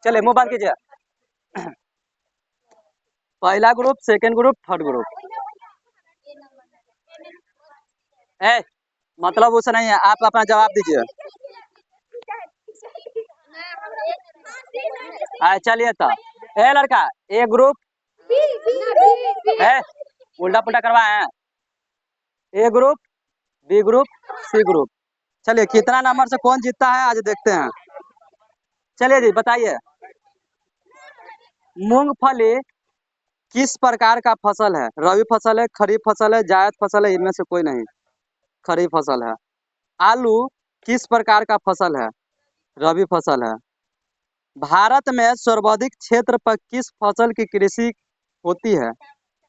चलिए मुंह बंद कीजिए। पहला group, second group, third group है। मतलब उसे नहीं है, आप अपना जवाब दीजिए। चलिए तो ए लड़का, ए ग्रुप है, उल्टा पुल्टा करवाए हैं। A group, B group, C group. चलिए कितना नंबर से कौन जीतता है आज देखते हैं। चलिए जी बताइए, मूंगफली किस प्रकार का फसल है? रबी फसल है, खरीफ फसल है, जायद फसल है, इनमें से कोई नहीं। खरीफ फसल है। आलू किस प्रकार का फसल है? रबी फसल है। भारत में सर्वाधिक क्षेत्र पर किस फसल की कृषि होती है?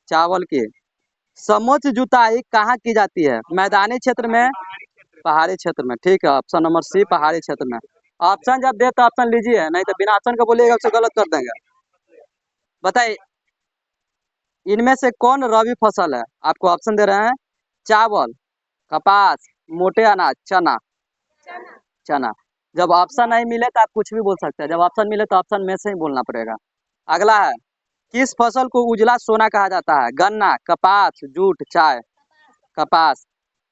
चावल की। समोच्च जुताई कहाँ की जाती है? मैदानी क्षेत्र में, पहाड़ी क्षेत्र में। ठीक है, ऑप्शन नंबर सी, पहाड़ी क्षेत्र में। ऑप्शन जब दे तो ऑप्शन लीजिए, नहीं तो बिना ऑप्शन का बोलिएगा उसे गलत कर देंगे। बताइए, इनमें से कौन रबी फसल है? आपको ऑप्शन दे रहे हैं, चावल, कपास, मोटे अनाज, चना। चना। जब ऑप्शन नहीं मिले तो आप कुछ भी बोल सकते हैं, जब ऑप्शन मिले तो ऑप्शन में से ही बोलना पड़ेगा। अगला है, किस फसल को उजला सोना कहा जाता है? गन्ना, कपास, जूट, चाय। कपास।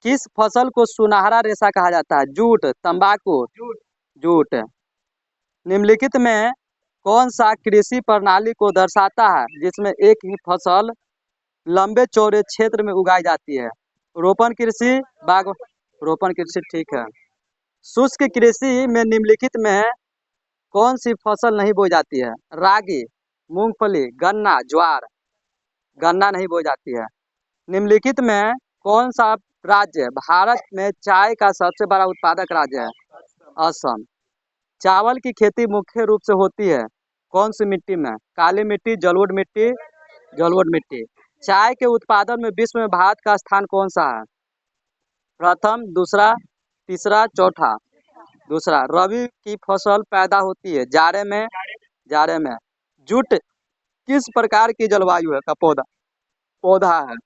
किस फसल को सुनहरा रेशा कहा जाता है? जूट, तंबाकू। जूट। निम्नलिखित में कौन सा कृषि प्रणाली को दर्शाता है जिसमें एक ही फसल लंबे चौड़े क्षेत्र में उगाई जाती है? रोपण कृषि, बाग रोपण कृषि। ठीक है। शुष्क कृषि में निम्नलिखित में कौन सी फसल नहीं बोई जाती है? रागी, मूंगफली, गन्ना, ज्वार। गन्ना नहीं बोई जाती है। निम्नलिखित में कौन सा राज्य भारत में चाय का सबसे बड़ा उत्पादक राज्य है? असम। चावल की खेती मुख्य रूप से होती है कौन सी मिट्टी में? काली मिट्टी, जलोढ़ मिट्टी। जलोढ़ मिट्टी। चाय के उत्पादन में विश्व में भारत का स्थान कौन सा है? प्रथम, दूसरा, तीसरा, चौथा। दूसरा। रबी की फसल पैदा होती है जाड़े में। जाड़े में। जूट किस प्रकार की जलवायु है का पौधा पौधा है?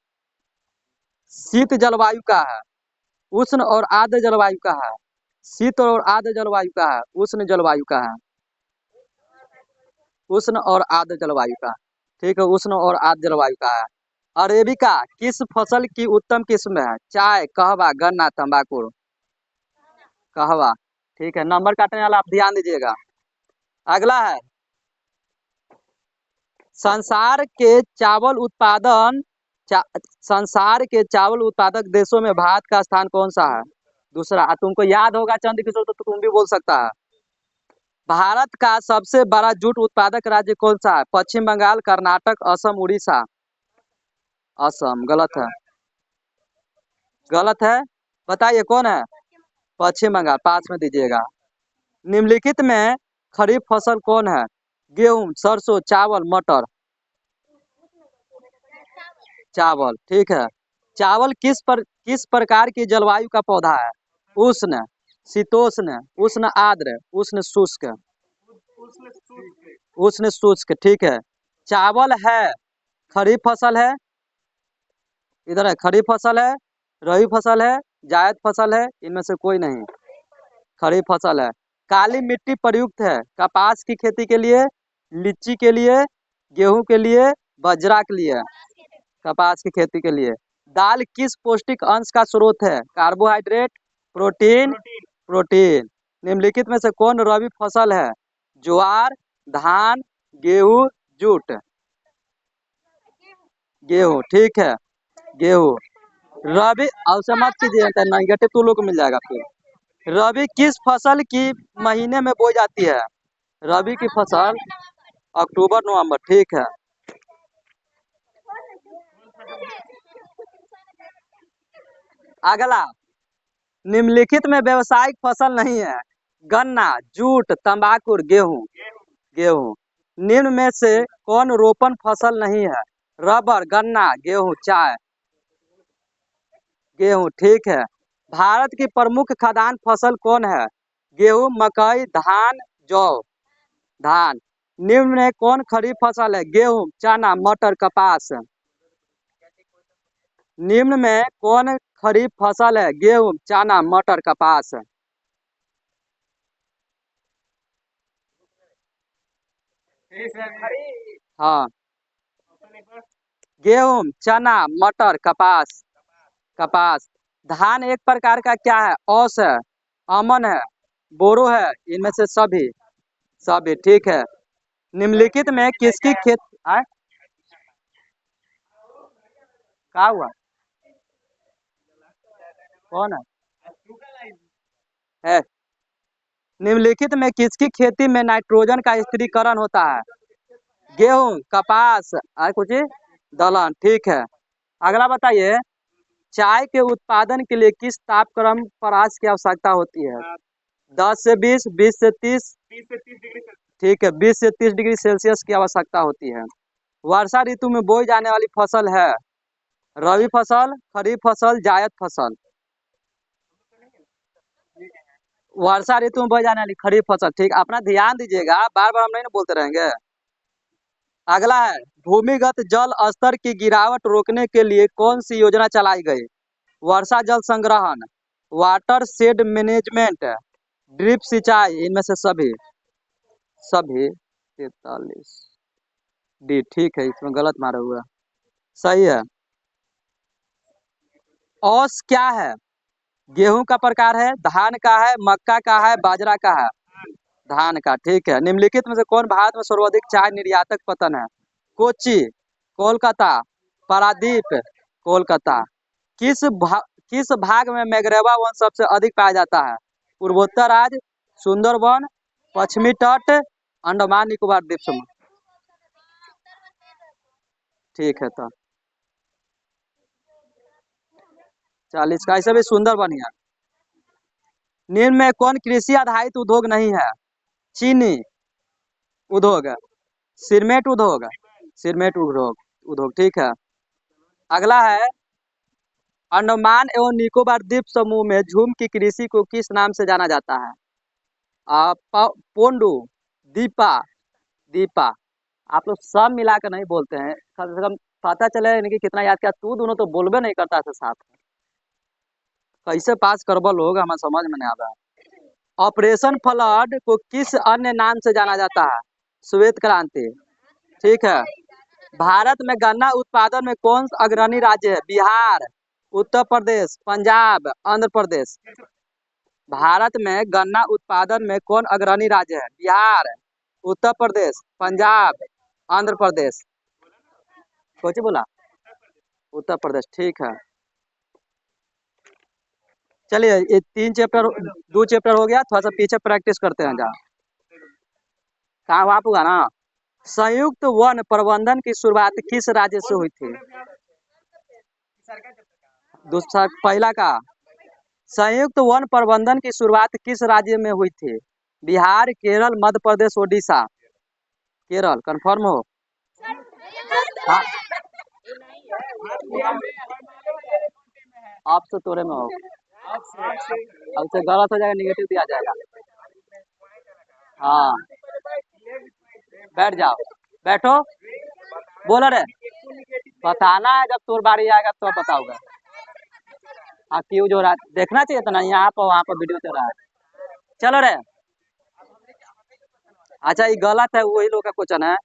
शीत जलवायु का है, उष्ण और आर्द्र जलवायु का है। शीत और आर्द्र जलवायु का है, उष्ण जलवायु का है। उष्ण और आर्द्र जलवायु का। ठीक है, उष्ण और आर्द्र जलवायु का है। अरेबिका किस फसल की उत्तम किस्म है? चाय, कहवा, गन्ना, तंबाकू। कहवा। ठीक है, नंबर काटने वाला आप ध्यान दीजिएगा। अगला है, संसार के चावल उत्पादन चा, संसार के चावल उत्पादक देशों में भारत का स्थान कौन सा है? दूसरा। तुमको याद होगा चंद्रकिशोर तो तुम भी बोल सकता है। भारत का सबसे बड़ा जूट उत्पादक राज्य कौन सा है? पश्चिम बंगाल, कर्नाटक, असम, उड़ीसा। असम। गलत है। गलत है। बताइए कौन है? पश्चिम बंगाल। पास में दीजिएगा। निम्नलिखित में खरीफ फसल कौन है? गेहूं, सरसों, चावल, मटर। चावल। ठीक है। चावल किस प्रकार की जलवायु का पौधा है? उष्ण, शीतोष्ण, उष्ण आर्द्र, उष्ण शुष्क। उष्ण शुष्क। ठीक है। चावल है, खरीफ फसल है, इधर है खरीफ फसल है, रबी फसल है, जायद फसल है, इनमें से कोई नहीं। खरीफ फसल है। काली मिट्टी प्रयुक्त है कपास की खेती के लिए, लीची के लिए, गेहूं के लिए, बाजरा के लिए। कपास की खेती के लिए। दाल किस पौष्टिक अंश का स्रोत है? Carbohydrate, protein. प्रोटीन। निम्नलिखित में से कौन रबी फसल है? ज्वार, धान, गेहूं, जूट। गेहूं। ठीक है। गेहूं। रबी अवश्य मत कीजिए, नेगेटिव तो लोग को मिल जाएगा फिर। रबी किस फसल की महीने में बोई जाती है? रबी की फसल अक्टूबर नवंबर। ठीक है। अगला, निम्नलिखित में व्यावसायिक फसल नहीं है? गन्ना, जूट, तंबाकू, गेहूं। गेहूं। निम्न में से कौन रोपण फसल नहीं है? रबर, गन्ना, गेहूं, चाय। गेहूं। ठीक है। भारत की प्रमुख खाद्यान्न फसल कौन है? गेहूं, मकई, धान, जौ। धान। निम्न में कौन खरीफ फसल है? गेहूं, चना, मटर, कपास। निम्न में कौन खरीफ फसल है? गेहूं, चना, मटर, कपास। हाँ। गेहूं, चना, मटर, कपास। कपास। धान एक प्रकार का क्या है? औस है, अमन है, बोरो है, इनमें से सभी। सभी, ठीक है। निम्नलिखित में किसकी खेत आय क्या हुआ? कौन है? निम्नलिखित में किसकी खेती में नाइट्रोजन का स्थिरीकरण होता है? गेहूं, कपास, कुछ दलहन, ठीक है। अगला बताइए, चाय के उत्पादन के लिए किस तापक्रम परास की आवश्यकता होती है? 10 से 20, 20 से 30। ठीक है, 20 से 30 डिग्री सेल्सियस की आवश्यकता होती है। वर्षा ऋतु में बोई जाने वाली फसल है? रबी फसल, खरीफ फसल, जायद फसल। वर्षा ऋतु में बोई जाने वाली खरीफ फसल, ठीक। अपना ध्यान दीजिएगा, बार बार हम नहीं ना बोलते रहेंगे। अगला है, भूमिगत जल स्तर की गिरावट रोकने के लिए कौन सी योजना चलाई गई? वर्षा जल संग्रहण, वाटर शेड मैनेजमेंट, ड्रिप सिंचाई, इनमें से सभी। सभी। 43 डी, ठीक है, इसमें गलत मारा हुआ। सही है। औस क्या है? गेहूं का प्रकार है, धान का है, मक्का का है, बाजरा का है। धान का, ठीक है। निम्नलिखित में से कौन भारत में सर्वाधिक चाय निर्यातक पतन है? कोच्चि, कोलकाता, पारादीप, कोलकाता। किस भाग में मैग्रेवा वन सबसे अधिक पाया जाता है? पूर्वोत्तर राज्य, सुंदरबन, पश्चिमी तट, अंडमान निकोबार द्वीप समूह। ठीक है, तो 40 का, ऐसे भी सुंदरबन है। निम्न में कौन कृषि आधारित उद्योग नहीं है? चीनी उद्योग, सिरमेट उद्योग, सिरमेट उद्योग उद्योग, ठीक है। अगला है, अंडमान एवं निकोबार द्वीप समूह में झूम की कृषि को किस नाम से जाना जाता है? पोंडू, दीपा, दीपा। आप लोग सब मिलाकर नहीं बोलते हैं, कम से कम पता चले इनकी कितना याद किया। तू दोनों तो बोलबे नहीं करता है साथ में। कैसे पास करबो लोग, हमें समझ में नहीं आ रहा है। ऑपरेशन फ्लड को किस अन्य नाम से जाना जाता है? श्वेत क्रांति, ठीक है। भारत में गन्ना उत्पादन में कौन अग्रणी राज्य है? बिहार, उत्तर प्रदेश, पंजाब, आंध्र प्रदेश। भारत में गन्ना उत्पादन में कौन अग्रणी राज्य है? बिहार, उत्तर प्रदेश, पंजाब, आंध्र प्रदेश। सोची बोला, उत्तर प्रदेश, ठीक है। चलिए, ये 3 चैप्टर, 2 चैप्टर हो गया। थोड़ा सा पीछे प्रैक्टिस करते हैं। जहाँ कहाँ आप होगा ना। संयुक्त वन प्रबंधन की शुरुआत किस राज्य से हुई थी? दूसरा, पहला का, संयुक्त वन प्रबंधन की शुरुआत किस राज्य में हुई थी? बिहार, केरल, मध्य प्रदेश, ओडिशा। केरल, कंफर्म हो? हाँ, आप तो तोरे में हो। अब से गलत हो जाएगा, निगेटिव दिया जाएगा। हाँ, बैठ जाओ, बैठो। बोलो रे, बताना है, जब तोर बारी आएगा तो बताऊंगा। हाँ, क्यों जो रहा देखना चाहिए था ना, यहाँ पर वहाँ पर वीडियो चल रहा है। चलो रे। अच्छा, ये गलत है, वही लोग का क्वेश्चन है।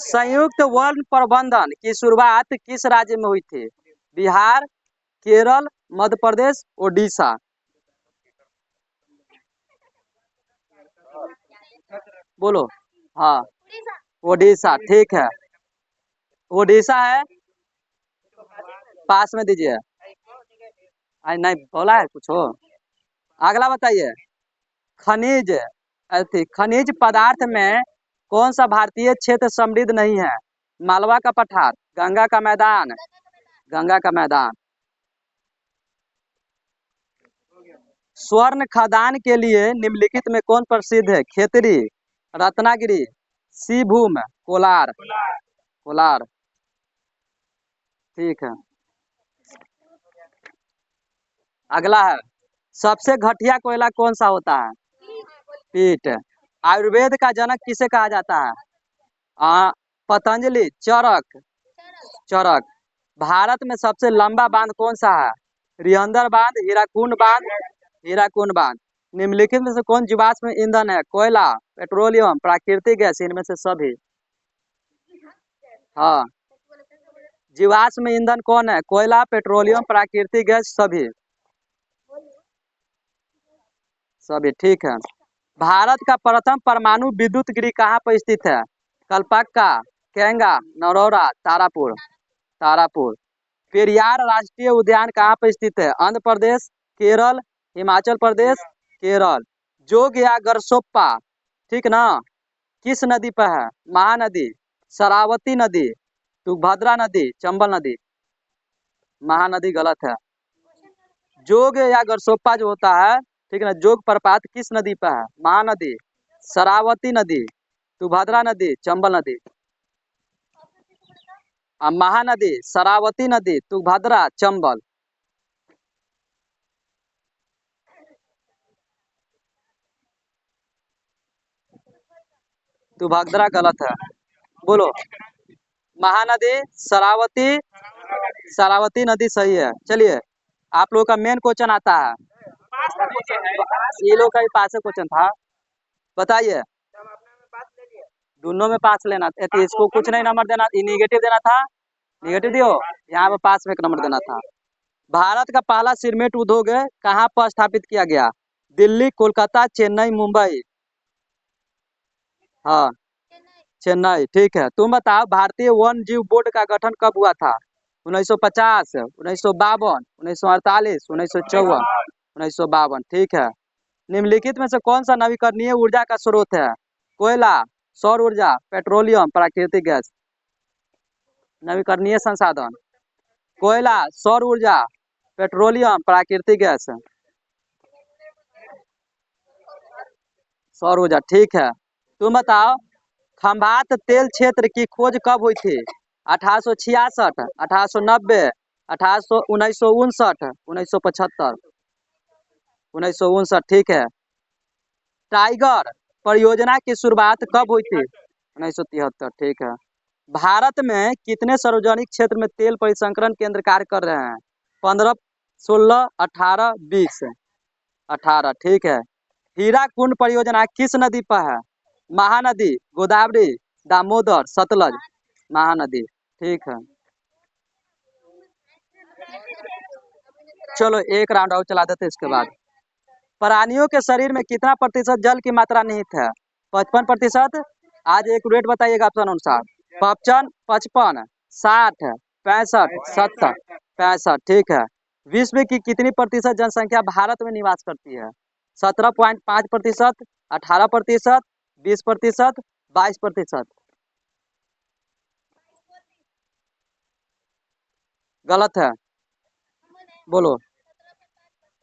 संयुक्त वन प्रबंधन की शुरुआत किस राज्य में हुई थी? बिहार, केरल, मध्य प्रदेश, ओडिशा। बोलो। हाँ, ओडिशा, ठीक है। ओडिशा है, पास में दीजिए। नहीं बोला है कुछ हो। अगला बताइए, खनिज खनिज पदार्थ में कौन सा भारतीय क्षेत्र समृद्ध नहीं है? मालवा का पठार, गंगा का मैदान, गंगा का मैदान। स्वर्ण खदान के लिए निम्नलिखित में कौन प्रसिद्ध है? खेतरी, रत्नागिरी, सिंहभूम, कोलार। कोलार, ठीक है। अगला है, सबसे घटिया कोयला कौन सा होता है? पीट। आयुर्वेद का जनक किसे कहा जाता है? पतंजलि, चरक, चरक। भारत में सबसे लंबा बांध कौन सा है? रिहंदर बांध, हीराकुंड बांध, हीराकुंड बांध। निम्नलिखित में से कौन जीवाश्म ईंधन है? कोयला, पेट्रोलियम, प्राकृतिक गैस, इनमें से सभी। हाँ, जीवाश्म ईंधन कौन है? कोयला, पेट्रोलियम, प्राकृतिक गैस, सभी। सभी, ठीक है। भारत का प्रथम परमाणु विद्युत गृह कहाँ पर स्थित है? कलपक्का, केंगा, नरौरा, तारापुर। तारापुर। पेरियार राष्ट्रीय उद्यान कहाँ पर स्थित है? आंध्र प्रदेश, केरल, हिमाचल प्रदेश, केरल। जोग या गरसोप्पा, ठीक ना, किस नदी पर है? महानदी, शरावती नदी, तुंगभद्रा नदी, चंबल नदी। महानदी गलत है। जोग या गरसोप्पा जो होता है, ठीक है ना, जोग प्रपात किस नदी पर है? महानदी, शरावती नदी, तुंगभद्रा नदी, चंबल नदी। महानदी, शरावती नदी, तुंगभद्रा, चंबल। तुंगभद्रा गलत है। बोलो। महानदी, शरावती, शरावती नदी सही है। चलिए, आप लोगों का मेन क्वेश्चन आता है। ये लोग का भी पास क्वेश्चन था, बताइए। दोनों में पास लेना था, तो इसको कुछ नहीं नंबर देना, निगेटिव देना था। निगेटिव दियो, यहाँ पे पास में एक नंबर देना था। भारत का पहला सीमेंट उद्योग कहाँ पर स्थापित किया गया? दिल्ली, कोलकाता, चेन्नई, मुंबई। हाँ, चेन्नई, ठीक है। तुम बताओ, भारतीय वन जीव बोर्ड का गठन कब हुआ था? 1950, 1952, 1948, 1954। 1952, ठीक है। निम्नलिखित में से कौन सा नवीकरणीय ऊर्जा का स्रोत है? कोयला, सौर ऊर्जा, पेट्रोलियम, प्राकृतिक गैस। नवीकरणीय संसाधन, कोयला, सौर ऊर्जा, पेट्रोलियम, प्राकृतिक गैस। सौर ऊर्जा, ठीक है। तुम बताओ, खंभात तेल क्षेत्र की खोज कब हुई थी? 1866, 1890, 1800, 1959, 1975। 1959, ठीक है। टाइगर परियोजना की शुरुआत कब हुई थी? 1973, ठीक है। भारत में कितने सार्वजनिक क्षेत्र में तेल परिसंकरण केंद्र कार्य कर रहे हैं? 15, 16, 18, 20। 18, ठीक है। हीराकुंड परियोजना किस नदी पर है? महानदी, गोदावरी, दामोदर, सतलज। महानदी, ठीक है। चलो एक राउंड और चला देते इसके बाद। प्राणियों के शरीर में कितना प्रतिशत जल की मात्रा निहित है? 55%। आज एक रेट बताइएगा ऑप्शन अनुसार। 55, 55, 60, 65, 70। 65, ठीक है। विश्व की कितनी प्रतिशत जनसंख्या भारत में निवास करती है? 17.5%, 18%, 20%, 22%। गलत है, बोलो।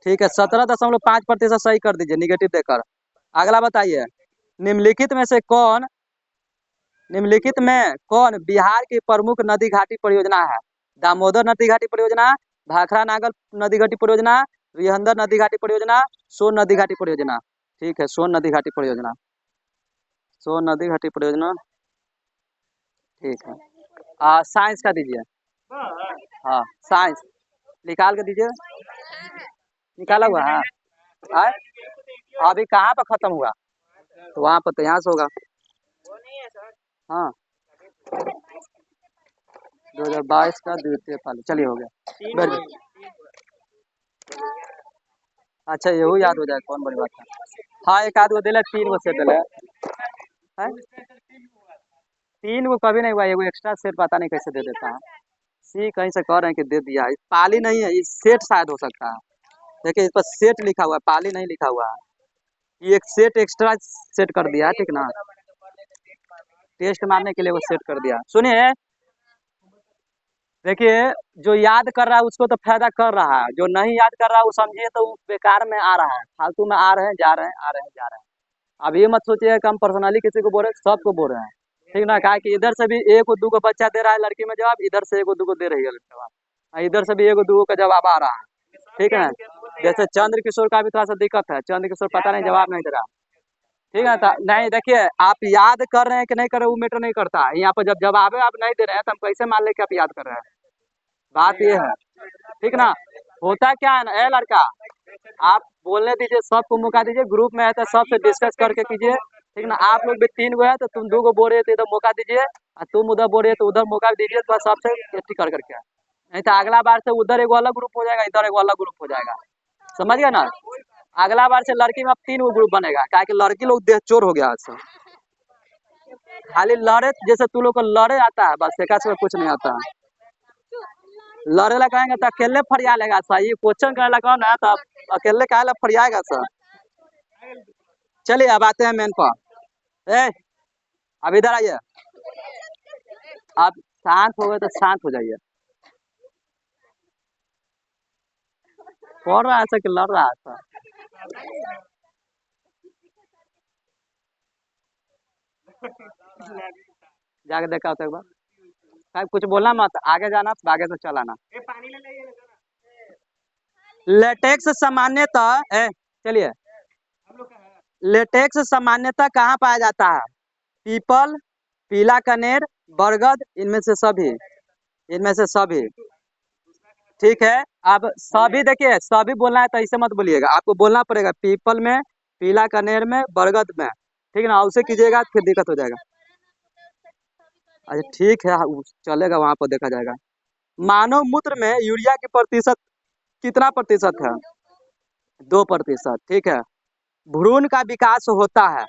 ठीक है, 17.5% सही कर दीजिए, निगेटिव देकर। अगला बताइए, निम्नलिखित में से कौन निम्नलिखित में कौन बिहार की प्रमुख नदी घाटी परियोजना है? दामोदर नदी घाटी परियोजना, भाखड़ा नागर नदी घाटी परियोजना, विहंदर नदी घाटी परियोजना, सोन नदी घाटी परियोजना। ठीक है, सोन नदी घाटी परियोजना। सोन नदी घाटी परियोजना, ठीक है। साइंस का दीजिए। हाँ, साइंस निकाल के दीजिए। निकाला हुआ है। आए? अभी कहाँ पर खत्म हुआ? तो वहाँ पर, तो यहाँ से होगा। हाँ, 2022 का द्वितीय पाली, चलिए हो गया। Very good. अच्छा, यही याद हो जाए, कौन बड़ी बात है। हाँ, एक आध गो दिले, 3 गो सेट दिले। हैं? 3 गो कभी नहीं हुआ, एगो एक्स्ट्रा सेट पता नहीं कैसे दे देता है। सी कहीं से कह रहे हैं कि दे दिया है। पाली नहीं है, ये सेट शायद हो सकता है। देखिए, इस पर सेट लिखा हुआ है, पाली नहीं लिखा हुआ है। ये एक सेट एक्स्ट्रा सेट कर दिया है, ठीक ना। टेस्ट मारने के लिए वो सेट कर दिया। सुनिए, देखिए, जो याद कर रहा है उसको तो फायदा कर रहा है, जो नहीं याद कर रहा है वो समझिए तो बेकार में आ रहा है, फालतू में आ रहे हैं, जा रहे हैं, आ रहे हैं, जा रहे हैं। अब ये मत सोचिए कि हम पर्सनली किसी को बोल रहे हैं, सबको बोल रहे हैं, ठीक ना। कहा कि इधर से भी एक दो को बच्चा दे रहा है लड़की में जवाब, इधर से एक दो को दे रही है लड़की जवाब, इधर से भी एक दो का जवाब आ रहा है, ठीक है। जैसे चंद्र किशोर का भी थोड़ा सा दिक्कत है, चंद्र किशोर पता नहीं जवाब नहीं दे रहा, ठीक है। नहीं, देखिए, आप याद कर रहे हैं कि नहीं कर रहे वो मैटर नहीं करता है। यहाँ पर जब जवाब आप नहीं दे रहे हैं तो हम कैसे मान ले कि आप याद कर रहे हैं? बात ये है, ठीक ना। होता क्या है ना, ए लड़का, आप बोलने दीजिए, सबको मौका दीजिए, ग्रुप में है तो सबसे डिस्कस करके कीजिए, ठीक ना। आप लोग भी 3 गो है तो तुम 2 गो बोल रहे हो तो इधर मौका दीजिए, और तुम उधर बोल रहे हो तो उधर मौका दीजिए, तो सबसे इकट्ठी कर करके, नहीं तो अगला बार से उधर एगो अलग ग्रुप हो जाएगा, इधर एगो अलग ग्रुप हो जाएगा, समझ गए ना। अगला बार से लड़की में अब 3 गो ग्रुप बनेगा, क्या कि लड़की लोग देह चोर हो गया आज से। खाली लड़े, जैसे तू लोग को लड़े आता है बस, एका से कुछ नहीं आता है। लड़े ला कहेंगे तो अकेले फरिया लेगा सर, ये क्वेश्चन करे कौन है, तो अकेले काहे ला फरियाएगा सर। चलिए अब आते हैं मेन पर। ए, अब इधर आइए, आप शांत हो गए तो शांत हो जाइए। पढ़ रहा है ऐसा कि लड़ रहा है सर? जाके देखा होता एक बार। साहब कुछ बोलना मत, आगे जाना, आगे से चलाना। लेटेक्स सामान्यतः चलिए, लेटेक्स सामान्यतः कहाँ पाया जाता है? पीपल, पीला कनेर, बरगद, इनमें से सभी, इनमें से सभी, ठीक है। अब सभी देखिए, सभी बोलना है तो ऐसे मत बोलिएगा, आपको बोलना पड़ेगा पीपल में, पीला कनेर में, बरगद में, ठीक ना, उसे कीजिएगा फिर दिक्कत हो जाएगा। अच्छा ठीक है, चलेगा, वहां पर देखा जाएगा। मानव मूत्र में यूरिया की प्रतिशत कितना प्रतिशत है? 2%, ठीक है। भ्रूण का विकास होता है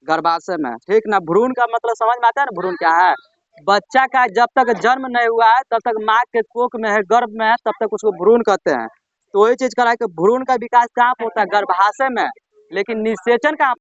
गर्भाशय में, ठीक ना। भ्रूण का मतलब समझ में आता है ना, भ्रूण क्या है? बच्चा का जब तक जन्म नहीं हुआ है तब तक माँ के कोख में है, गर्भ में है, तब तक उसको भ्रूण कहते हैं। तो वही चीज करा है कि भ्रूण का विकास कहाँ पर होता है? गर्भाशय में। लेकिन निषेचन कहाँ